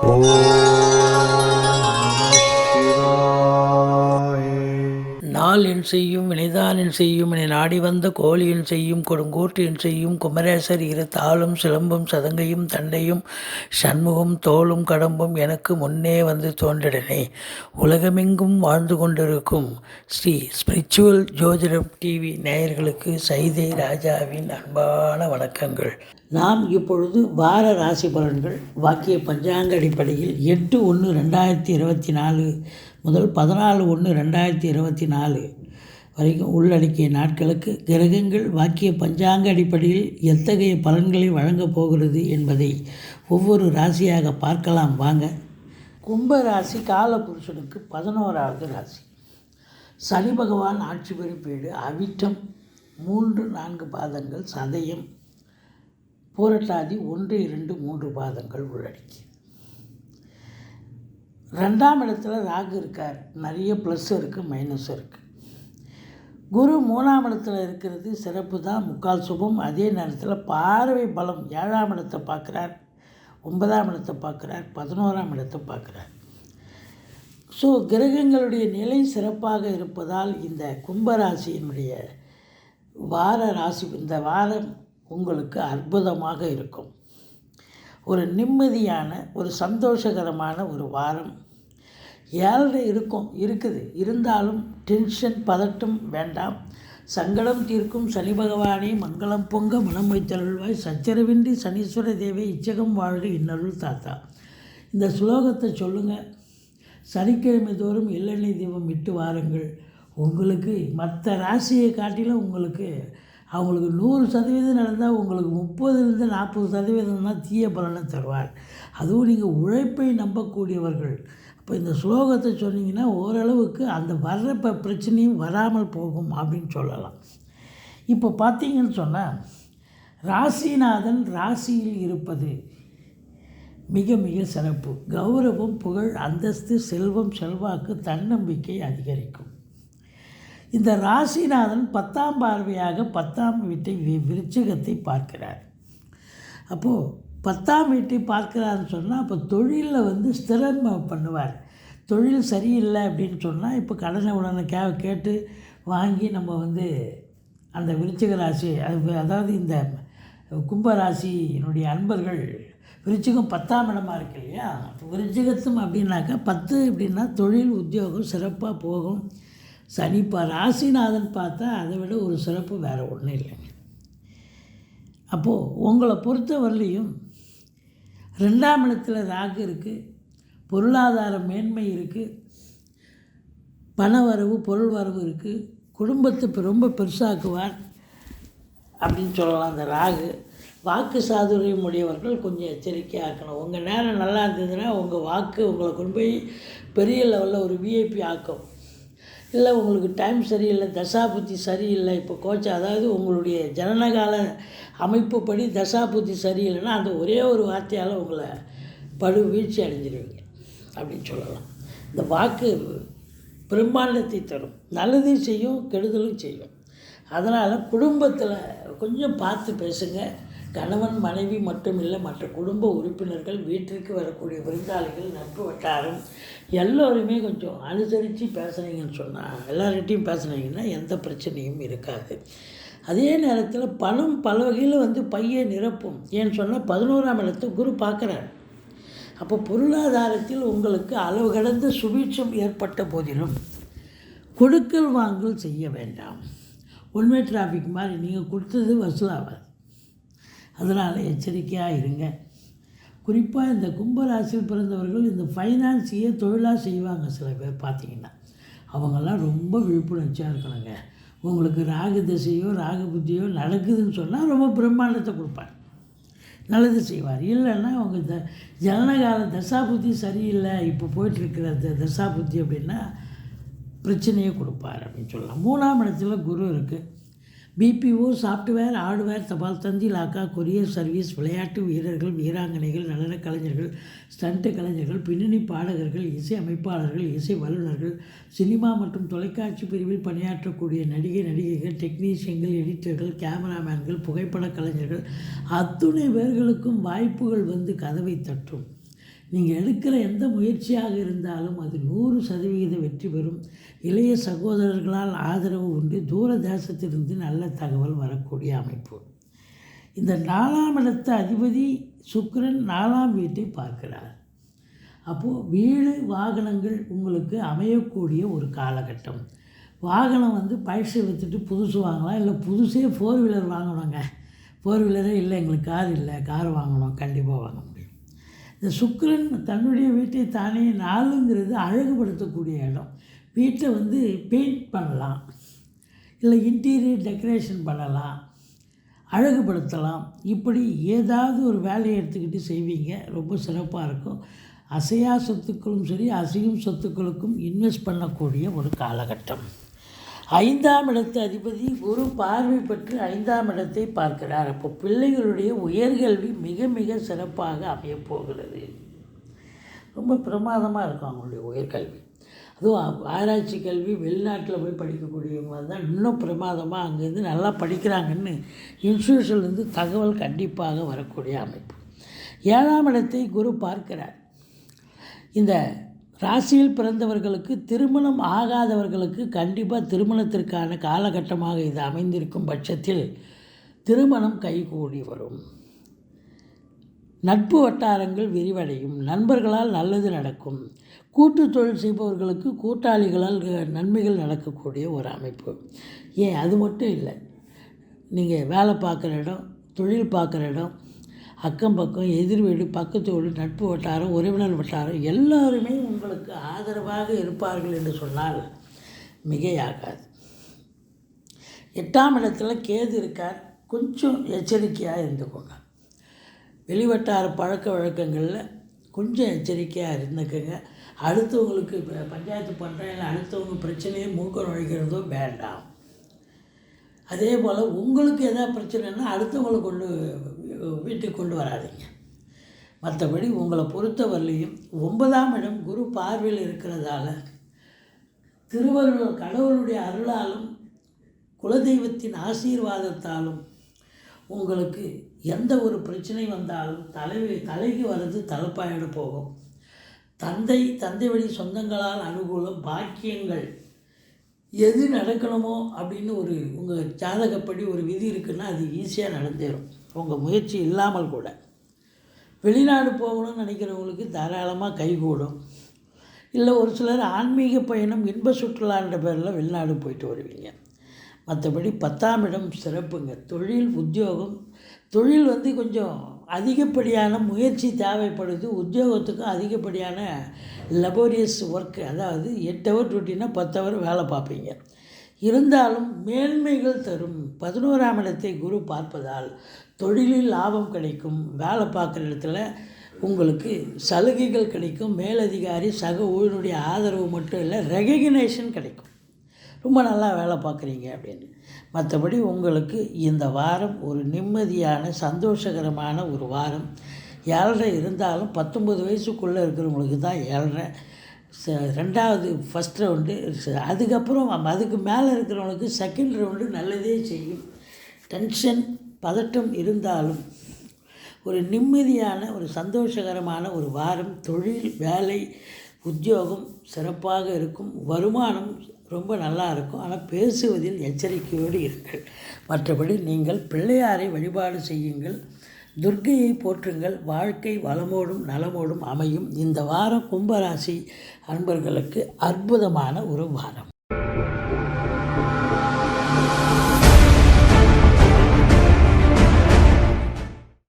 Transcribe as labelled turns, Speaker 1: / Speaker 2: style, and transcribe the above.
Speaker 1: ஓம் சிவாய.
Speaker 2: நாள் என் செய்யும் வினைதான் என் செய்யும் என நாடி வந்த கோழி என் செய்யும் கொடுங்கோட்டு என் செய்யும் குமரேசர் இரு தாளும் சிலம்பும் சதங்கையும் தண்டையும் சண்முகம் தோளும் கடம்பும் எனக்கு முன்னே வந்து தோன்றிடனே. உலகமெங்கும் வாழ்ந்து கொண்டிருக்கும் ஸ்ரீ ஸ்பிரிச்சுவல் ஜோதிடம் டிவி நேயர்களுக்கு சைதை ராஜாவின் அன்பான வணக்கங்கள். நாம் இப்பொழுது வார ராசி பலன்கள் வாக்கிய பஞ்சாங்க அடிப்படையில் 8/1/2024 முதல் 14/1/2024 வரைக்கும் உள்ளடக்கிய நாட்களுக்கு கிரகங்கள் வாக்கிய பஞ்சாங்க அடிப்படையில் எத்தகைய பலன்களை வழங்கப் போகிறது என்பதை ஒவ்வொரு ராசியாக பார்க்கலாம் வாங்க. கும்ப ராசி காலபுருஷனுக்கு 11வது ராசி. சனி பகவான் ஆட்சி பெறும் வீடு அவிட்டம் 3-4 பாதங்கள், சதயம் பூரட்டாதி 1-2-3 பாதங்கள் உள்ளடக்கி. 2ஆம் இடத்துல ராகு இருக்கார். நிறைய ப்ளஸ் இருக்குது, மைனஸ் இருக்குது. குரு 3ஆம் இடத்துல இருக்கிறது சிறப்பு தான், முக்கால் சுபம். அதே நேரத்தில் பார்வை பலம் 7ஆம் இடத்தை பார்க்குறார், 9ஆம் இடத்தை பார்க்குறார், 11ஆம் இடத்தை பார்க்குறார். ஸோ கிரகங்களுடைய நிலை சிறப்பாக இருப்பதால் இந்த கும்பராசியினுடைய வார ராசி இந்த வாரம் உங்களுக்கு அற்புதமாக இருக்கும். ஒரு நிம்மதியான ஒரு சந்தோஷகரமான ஒரு வாரம். 7 இருக்குது. இருந்தாலும் டென்ஷன் பதட்டம் வேண்டாம். சங்கடம் தீர்க்கும் சனி பகவானே மங்களம் பொங்க மனம் வைத்தருள்வாய். சச்சரவின்றி சனீஸ்வர தேவை இச்சகம் வாழ்க இன்னருள் தாத்தா. இந்த ஸ்லோகத்தை சொல்லுங்கள். சனிக்கிழமை தோறும் எள்ளெண்ணெய் தீபம் இட்டு வாருங்கள். உங்களுக்கு மற்ற ராசியை காட்டிலும் அவங்களுக்கு 100% நடந்தால் உங்களுக்கு 30-40% தான் தீய பலனை தருவார். அதுவும் நீங்கள் உழைப்பை நம்பக்கூடியவர்கள். அப்போ இந்த ஸ்லோகத்தை சொன்னீங்கன்னா ஓரளவுக்கு அந்த வர்ற பிரச்சனையும் வராமல் போகும் அப்படின்னு சொல்லலாம். இப்போ பார்த்தீங்கன்னு சொன்னால் ராசிநாதன் ராசியில் இருப்பது மிக மிக சிறப்பு. கௌரவம், புகழ், அந்தஸ்து, செல்வம், செல்வாக்கு, தன்னம்பிக்கை அதிகரிக்கும். இந்த ராசிநாதன் 10ஆம் பார்வையாக 10ஆம் வீட்டை விருச்சிகத்தை பார்க்கிறார். அப்போது 10ஆம் வீட்டை பார்க்கிறாருன்னு சொன்னால் அப்போ தொழிலில் ஸ்திரம் பண்ணுவார். தொழில் சரியில்லை அப்படின்னு சொன்னால் இப்போ கடனை உடனே கேட்டு வாங்கி நம்ம அந்த விருச்சிக ராசி அதாவது இந்த கும்பராசியினுடைய அன்பர்கள் விருச்சிகம் 10ஆம் இடமா இருக்கு இல்லையா. விருச்சிகத்தும் அப்படின்னாக்கா 10 அப்படின்னா தொழில் உத்தியோகம் சிறப்பாக போகும். சனி ராசிநாதன் பார்த்தா அதை விட ஒரு சிறப்பு வேறு ஒன்றும் இல்லைங்க. அப்போது உங்களை பொறுத்தவரையிலையும் 2ஆம் இடத்துல ராகு இருக்குது. பொருளாதார மேன்மை இருக்குது. பண வரவு, பொருள் வரவு இருக்குது. குடும்பத்தை ரொம்ப பெருசாக்குவார் அப்படின்னு சொல்லலாம் அந்த ராகு. வாக்கு சாதுரியம் உடையவர்கள் கொஞ்சம் எச்சரிக்கையாக இருக்கணும். உங்கள் நேரம் நல்லா இருந்ததுன்னா உங்கள் வாக்கு உங்களை கொண்டு போய் பெரிய லெவலில் ஒரு விஐபி ஆக்கும். இல்லை உங்களுக்கு டைம் சரியில்லை, தசாபுத்தி சரியில்லை, இப்போ அதாவது உங்களுடைய ஜனனகால அமைப்புப்படி தசாபுத்தி சரியில்லைன்னா அந்த ஒரே ஒரு வார்த்தையால் உங்களை வீழ்ச்சி அடைஞ்சிருவீங்க அப்படின்னு சொல்லலாம். இந்த வாக்கு பிரம்மாண்டத்தை தரும். நல்லதையும் செய்யும், கெடுதலும் செய்யும். அதனால் குடும்பத்தில் கொஞ்சம் பார்த்து பேசுங்க. கணவன் மனைவி மட்டும் இல்லை, மற்ற குடும்ப உறுப்பினர்கள், வீட்டிற்கு வரக்கூடிய விருந்தாளிகள், நட்பு வட்டாரம் எல்லோருமே கொஞ்சம் அனுசரித்து பேசுனீங்கன்னு சொன்னால், எல்லார்கிட்டையும் பேசுனீங்கன்னா எந்த பிரச்சனையும் இருக்காது. அதே நேரத்தில் பணம் பல வகையில் பையை நிரப்பும். ஏன்னு சொன்னால் 11ஆம் இடத்தை குரு பார்க்குறார். அப்போ பொருளாதாரத்தில் உங்களுக்கு அளவு கடந்த சுபீட்சம் ஏற்பட்ட போதிலும் கொடுக்கல் வாங்கல் செய்ய வேண்டாம். ஒன்வே டிராஃபிக் மாதிரி நீங்கள் கொடுத்தது வசூலாகாது. அதனால் எச்சரிக்கையாக இருங்க. குறிப்பாக இந்த கும்பராசியில் பிறந்தவர்கள் இந்த ஃபைனான்ஸையே தொழிலாக செய்வாங்க. சில பேர் பார்த்திங்கன்னா அவங்கெல்லாம் ரொம்ப விழிப்புணர்ச்சியாக இருக்கணுங்க. உங்களுக்கு ராகு திசையோ ராகு புத்தியோ நடக்குதுன்னு சொன்னால் ரொம்ப பிரம்மாண்டத்தை கொடுப்பார், நல்லது செய்வார். இல்லைன்னா அவங்க ஜனனகால தசாபுத்தி சரியில்லை, இப்போ போயிட்டுருக்கிற தசாபுத்தி அப்படின்னா பிரச்சனையை கொடுப்பார் அப்படின்னு சொல்லலாம். 3ஆம் இடத்துல குரு இருக்குது. பிபிஓ, சாஃப்ட்வேர், ஹார்ட்வேர், தபால் தந்தி, லாக்கா, கொரியர் சர்வீஸ், விளையாட்டு வீரர்கள், வீராங்கனைகள், நடன கலைஞர்கள், ஸ்டண்ட் கலைஞர்கள், பின்னணி பாடகர்கள், இசை அமைப்பாளர்கள், இசை வல்லுநர்கள், சினிமா மற்றும் தொலைக்காட்சி பிரிவில் பணியாற்றக்கூடிய நடிகைகள், டெக்னீஷியன்கள், எடிட்டர்கள், கேமராமேன்கள், புகைப்பட கலைஞர்கள் அத்துணை பேர்களுக்கும் வாய்ப்புகள் கதவை தட்டும். நீங்கள் எடுக்கிற எந்த முயற்சியாக இருந்தாலும் அது 100% வெற்றி பெறும். இளைய சகோதரர்களால் ஆதரவு உண்டு. தூர தேசத்திலிருந்து நல்ல தகவல் வரக்கூடிய அமைப்பு. இந்த 4ஆம் இடத்த அதிபதி சுக்கிரன் 4ஆம் வீட்டை பார்க்கிறார். அப்போது வீடு வாகனங்கள் உங்களுக்கு அமையக்கூடிய ஒரு காலகட்டம். வாகனம் பழசை விற்றுட்டு புதுசு வாங்கலாம், இல்லை புதுசே 4 வீலர் வாங்கணுங்க. 4 வீலரே இல்லை, எங்களுக்கு கார் இல்லை, கார் வாங்கணும், கண்டிப்பாக வாங்க முடியும். இந்த சுக்கிரன் தன்னுடைய வீட்டை தானே 4ங்கிறது அழகுபடுத்தக்கூடிய இடம். வீட்டை பெயிண்ட் பண்ணலாம், இல்லை இன்டீரியர் டெக்கரேஷன் பண்ணலாம், அழகுபடுத்தலாம். இப்படி ஏதாவது ஒரு வேலையை எடுத்துக்கிட்டு செய்வீங்க, ரொம்ப சிறப்பாக இருக்கும். அசையா சொத்துக்களும் சரி, அசையும் சொத்துக்களுக்கும் இன்வெஸ்ட் பண்ணக்கூடிய ஒரு காலகட்டம். 5ஆம் இடத்து அதிபதி குரு பார்வை பெற்று 5ஆம் இடத்தை பார்க்கிறார். அப்போ பிள்ளைகளுடைய உயர்கல்வி மிக மிக சிறப்பாக அமையப்போகிறது. ரொம்ப பிரமாதமாக இருக்கும் அவங்களுடைய உயர்கல்வி. அதுவும் ஆராய்ச்சி கல்வி, வெளிநாட்டில் போய் படிக்கக்கூடியவங்க தான் இன்னும் பிரமாதமாக அங்கேருந்து நல்லா படிக்கிறாங்கன்னு இன்ஸ்டியூஷன்லேருந்து தகவல் கண்டிப்பாக வரக்கூடிய அமைப்பு. 7ஆம் இடத்தை குரு பார்க்கிறார். இந்த ராசியில் பிறந்தவர்களுக்கு, திருமணம் ஆகாதவர்களுக்கு கண்டிப்பாக திருமணத்திற்கான காலகட்டமாக இது அமைந்திருக்கும் பட்சத்தில் திருமணம் கைகூடி வரும். நட்பு வட்டாரங்கள் விரிவடையும். நண்பர்களால் நல்லது நடக்கும். கூட்டு தொழில் செய்பவர்களுக்கு கூட்டாளிகளால் நன்மைகள் நடக்கக்கூடிய ஒரு அமைப்பு. ஏன் அது மட்டும் இல்லை, நீங்கள் வேலை பார்க்குற இடம், தொழில் பார்க்குற இடம், அக்கம் பக்கம், எதிர் வீடு, பக்கத்து வீடு, நட்பு வட்டாரம், உறவினர் வட்டாரம் எல்லோருமே உங்களுக்கு ஆதரவாக இருப்பார்கள் என்று சொன்னால் மிகையாகாது. 8ஆம் இடத்துல கேது இருக்கார். கொஞ்சம் எச்சரிக்கையாக இருந்துக்கோங்க. வெளிவட்டார பழக்க வழக்கங்களில் கொஞ்சம் எச்சரிக்கையாக இருந்துக்கோங்க. அடுத்தவங்களுக்கு பஞ்சாயத்து பண்ணுறேன், இல்லை அடுத்தவங்க பிரச்சனையை மூக்க நுழைக்கிறதோ வேண்டாம். அதே போல் உங்களுக்கு எதாவது பிரச்சனைன்னா அடுத்தவங்களை வீட்டுக்கு கொண்டு வராதிங்க. மற்றபடி உங்களை பொறுத்தவரையிலையும் 9ஆம் இடம் குரு பார்வையில் இருக்கிறதால திருவருள் கடவுளுடைய அருளாலும் குலதெய்வத்தின் ஆசீர்வாதத்தாலும் உங்களுக்கு எந்த ஒரு பிரச்சனை வந்தாலும் தலைக்கு வர்றது தலைப்பாயிட போகும். தந்தை வழி சொந்தங்களால் அனுகூலம், பாக்கியங்கள், எது நடக்கணுமோ அப்படின்னு உங்கள் ஜாதகப்படி ஒரு விதி இருக்குன்னா அது ஈஸியாக நடந்தேறும், உங்கள் முயற்சி இல்லாமல் கூட. வெளிநாடு போகணும்னு நினைக்கிறவங்களுக்கு தாராளமாக கைகூடும். இல்லை ஒரு சிலர் ஆன்மீக பயணம், இன்ப சுற்றுலான்ற பேரில் வெளிநாடு போயிட்டு வருவீங்க. மற்றபடி 10ஆம் இடம் சிறப்புங்க. தொழில், உத்தியோகம். தொழில் கொஞ்சம் அதிகப்படியான முயற்சி தேவைப்படுது. உத்தியோகத்துக்கும் அதிகப்படியான லபோரியஸ் ஒர்க்கு, அதாவது 8 ஹவர் டியூட்டினா 10 ஹவர் வேலை பார்ப்பீங்க. இருந்தாலும் மேன்மைகள் தரும். 11ஆம் இடத்தை குரு பார்ப்பதால் தொழிலில் லாபம் கிடைக்கும். வேலை பார்க்குற இடத்துல உங்களுக்கு சலுகைகள் கிடைக்கும். மேலதிகாரி, சக ஊழியருடைய ஆதரவு மட்டும் இல்லை, ரெகக்னேஷன் கிடைக்கும். ரொம்ப நல்லா வேலை பார்க்குறீங்க அப்படின்னு. மற்றபடி உங்களுக்கு இந்த வாரம் ஒரு நிம்மதியான சந்தோஷகரமான ஒரு வாரம். 7.5 இருந்தாலும் 19 வயசுக்குள்ளே இருக்கிறவங்களுக்கு தான் 7.5. 2வது ஃபஸ்ட் ரவுண்டு. அதுக்கப்புறம் அதுக்கு மேலே இருக்கிறவங்களுக்கு செகண்ட் ரவுண்டு நல்லதே செய்யும். டென்ஷன், பதட்டம் இருந்தாலும் ஒரு நிம்மதியான ஒரு சந்தோஷகரமான ஒரு வாரம். தொழில், வேலை, உத்தியோகம் சிறப்பாக இருக்கும். வருமானம் ரொம்ப நல்லா இருக்கும். ஆனால் பேசுவதில் எச்சரிக்கையோடு இருங்கள். மற்றபடி நீங்கள் பிள்ளையாரை வழிபாடு செய்யுங்கள், துர்க்கையை போற்றுங்கள். வாழ்க்கை வளமோடும் நலமோடும் அமையும். இந்த வாரம் கும்பராசி அன்பர்களுக்கு அற்புதமான ஒரு வாரம்.